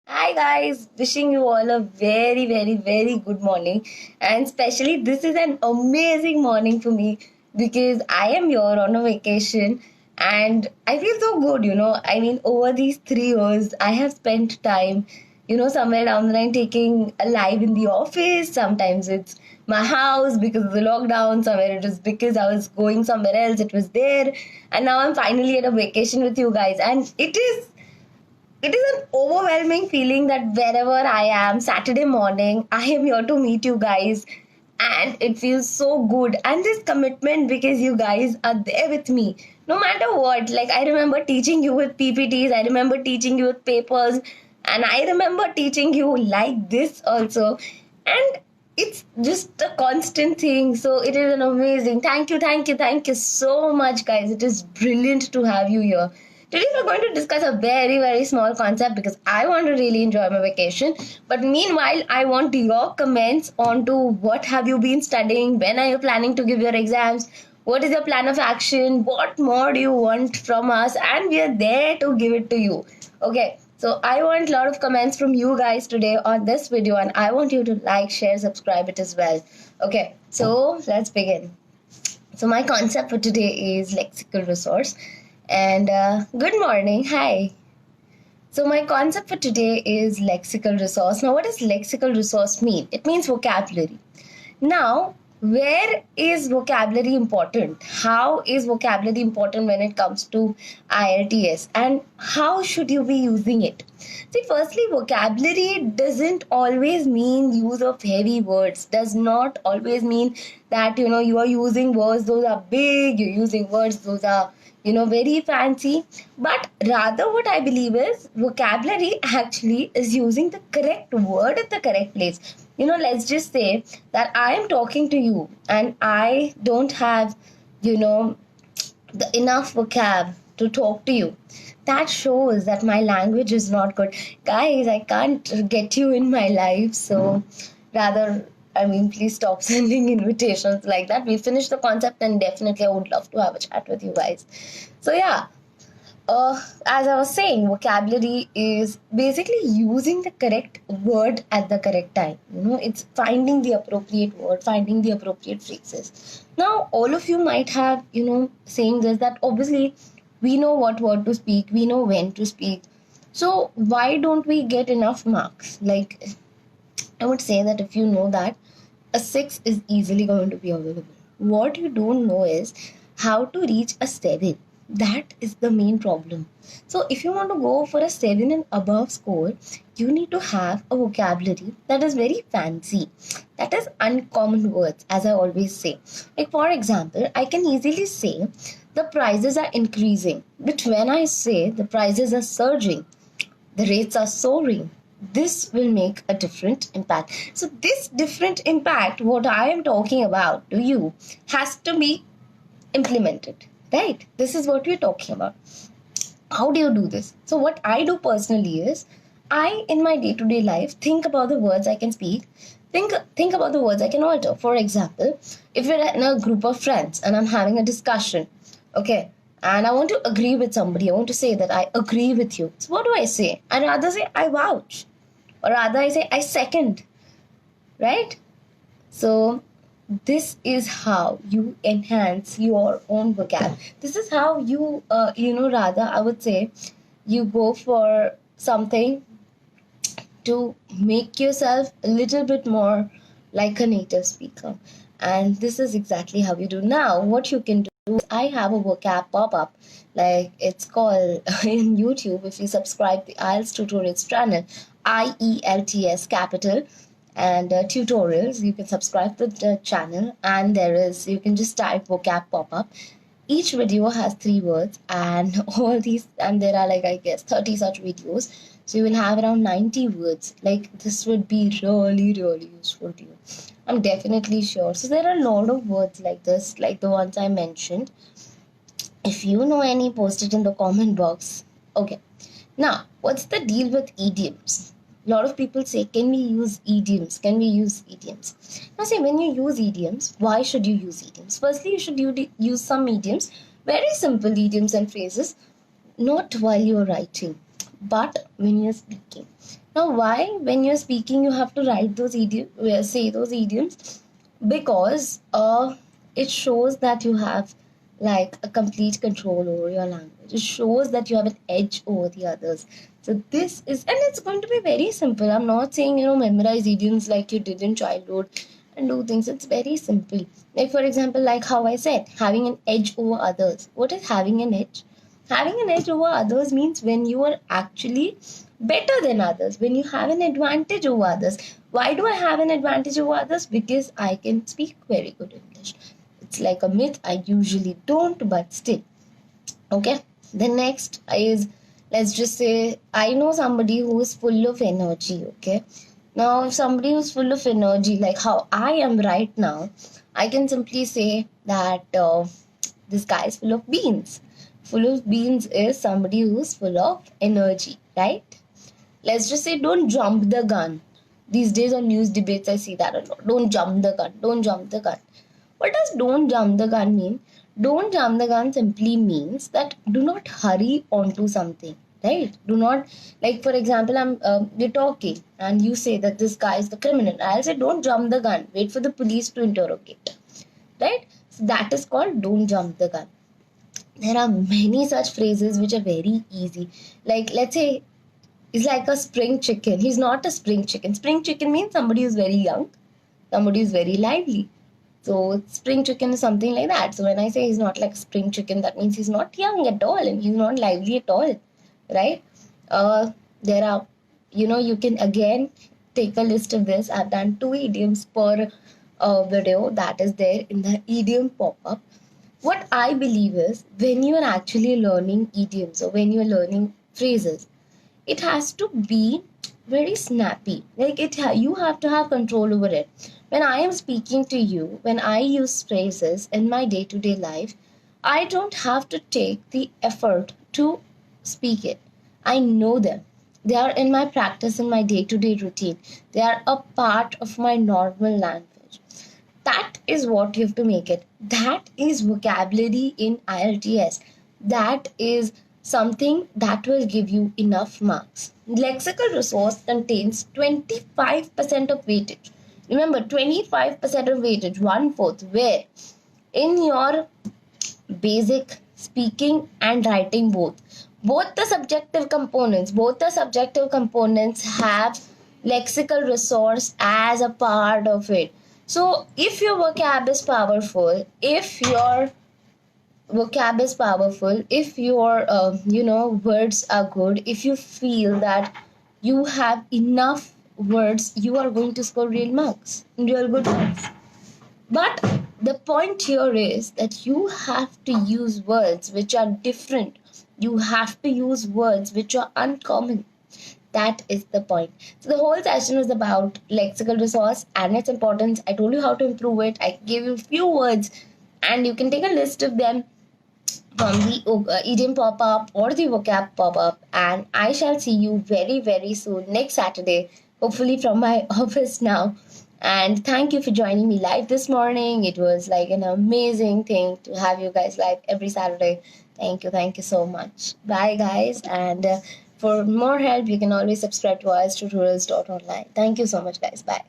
Hi guys, wishing you all a very, very, very good morning. And especially this is an amazing morning for me because I am here on a vacation and I feel so good. I mean, over these 3 years, I have spent time, somewhere down the line taking a live in the office. Sometimes it's my house because of the lockdown. Somewhere it was because I was going somewhere else. It was there. And now I'm finally at a vacation with you guys. And it is an overwhelming feeling that wherever I am, Saturday morning, I am here to meet you guys. And it feels so good. And this commitment because you guys are there with me. No matter what. Like, I remember teaching you with PPTs, I remember teaching you with papers, and I remember teaching you like this also. And it's just a constant thing. So it is an amazing. Thank you, thank you, thank you so much, guys. It is brilliant to have you here. Today we're going to discuss a very, very small concept because I want to really enjoy my vacation. But meanwhile, I want your comments on to what have you been studying, when are you planning to give your exams, what is your plan of action, what more do you want from us, and we are there to give it to you. Okay, so I want a lot of comments from you guys today on this video, and I want you to like, share, subscribe it as well. Okay, so let's begin. So my concept for today is lexical resource. And good morning. Hi. So my concept for today is lexical resource. Now, what does lexical resource mean? It means vocabulary. Now, where is vocabulary important? How is vocabulary important when it comes to IELTS? And how should you be using it? See, firstly, vocabulary doesn't always mean use of heavy words. Does not always mean that, you are using words, those are big, you're using words, those are very fancy. But rather what I believe is vocabulary actually is using the correct word at the correct place. Let's just say that I am talking to you and I don't have, the enough vocab to talk to you. That shows that my language is not good. Guys, I can't get you in my life. So rather, please stop sending invitations like that. We finished the concept and definitely I would love to have a chat with you guys. So yeah, as I was saying, vocabulary is basically using the correct word at the correct time. It's finding the appropriate word, finding the appropriate phrases. Now, all of you might have, saying this, that obviously we know what word to speak, we know when to speak. So why don't we get enough marks? Like, I would say that if you know that, a 6 is easily going to be available. What you don't know is how to reach a 7. That is the main problem. So if you want to go for a 7 and above score, you need to have a vocabulary that is very fancy. That is uncommon words, as I always say. Like, for example, I can easily say the prices are increasing. But when I say the prices are surging, the rates are soaring, this will make a different impact. So this different impact, what I am talking about to you, has to be implemented, right? This is what we're talking about. How do you do this? So what I do personally is, I, in my day-to-day life, think about the words I can speak, think about the words I can alter. For example, if we're in a group of friends and I'm having a discussion, okay, and I want to agree with somebody, I want to say that I agree with you. So what do I say? I'd rather say I vouch, or rather I say I second, right? So this is how you enhance your own vocab. This is how you, rather I would say, you go for something to make yourself a little bit more like a native speaker. And this is exactly how you do. Now, what you can do, I have a vocab pop up, like it's called in YouTube. If you subscribe the IELTS tutorials channel, IELTS capital and tutorials, you can subscribe to the channel, and you can just type vocab pop up. Each video has 3 words, and all these, and there are, like, I guess 30 such videos. So you will have around 90 words. Like, this would be really, really useful to you, I'm definitely sure. So there are a lot of words like this, like the ones I mentioned. If you know any, post it in the comment box. Okay. Now, what's the deal with idioms? A lot of people say, can we use idioms? Can we use idioms? Now say, when you use idioms, why should you use idioms? Firstly, you should use some idioms, very simple idioms and phrases, not while you're writing, but when you're speaking. Now, why when you're speaking you have to write those idioms, say those idioms? Because it shows that you have like a complete control over your language. It shows that you have an edge over the others. So this is, and it's going to be very simple. I'm not saying, memorize idioms like you did in childhood and do things. It's very simple. Like for example, like how I said, having an edge over others. What is having an edge? Having an edge over others means when you are actually better than others, when you have an advantage over others. Why do I have an advantage over others? Because I can speak very good English. It's like a myth. I usually don't, but still. Okay. The next is, let's just say, I know somebody who is full of energy. Okay. Now, if somebody who's full of energy, like how I am right now, I can simply say that this guy is full of beans. Full of beans is somebody who's full of energy, right? Let's just say, don't jump the gun. These days on news debates, I see that a lot. Don't jump the gun. Don't jump the gun. What does don't jump the gun mean? Don't jump the gun simply means that do not hurry onto something, right? Do not, like for example, we're talking and you say that this guy is the criminal. I'll say don't jump the gun. Wait for the police to interrogate, right? So that is called don't jump the gun. There are many such phrases which are very easy. Like let's say, he's like a spring chicken. He's not a spring chicken. Spring chicken means somebody who's very young, somebody who's very lively. So spring chicken is something like that. So when I say he's not like a spring chicken, that means he's not young at all and he's not lively at all, right? There are, you can again take a list of this. I've done 2 idioms per video that is there in the idiom pop-up. What I believe is, when you are actually learning idioms or when you are learning phrases, it has to be very snappy. Like you have to have control over it. When I am speaking to you, when I use phrases in my day-to-day life, I don't have to take the effort to speak it. I know them. They are in my practice, in my day-to-day routine. They are a part of my normal language. That is what you have to make it. That is vocabulary in IELTS. That is something that will give you enough marks. Lexical resource contains 25% of weightage. Remember, 25% of weightage, 1/4, where in your basic speaking and writing both the subjective components have lexical resource as a part of it. So if your vocab is powerful, if your words are good, if you feel that you have enough words, you are going to score real good marks. But the point here is that you have to use words which are different. You have to use words which are uncommon. That is the point. So the whole session was about lexical resource and its importance. I told you how to improve it. I gave you a few words and you can take a list of them from the idiom pop-up or the vocab pop-up, and I shall see you very, very soon next Saturday, hopefully from my office now. And thank you for joining me live this morning. It was like an amazing thing to have you guys live every Saturday. Thank you so much. Bye guys, and for more help you can always subscribe to IELTS tutorials.online. Thank you so much guys. Bye.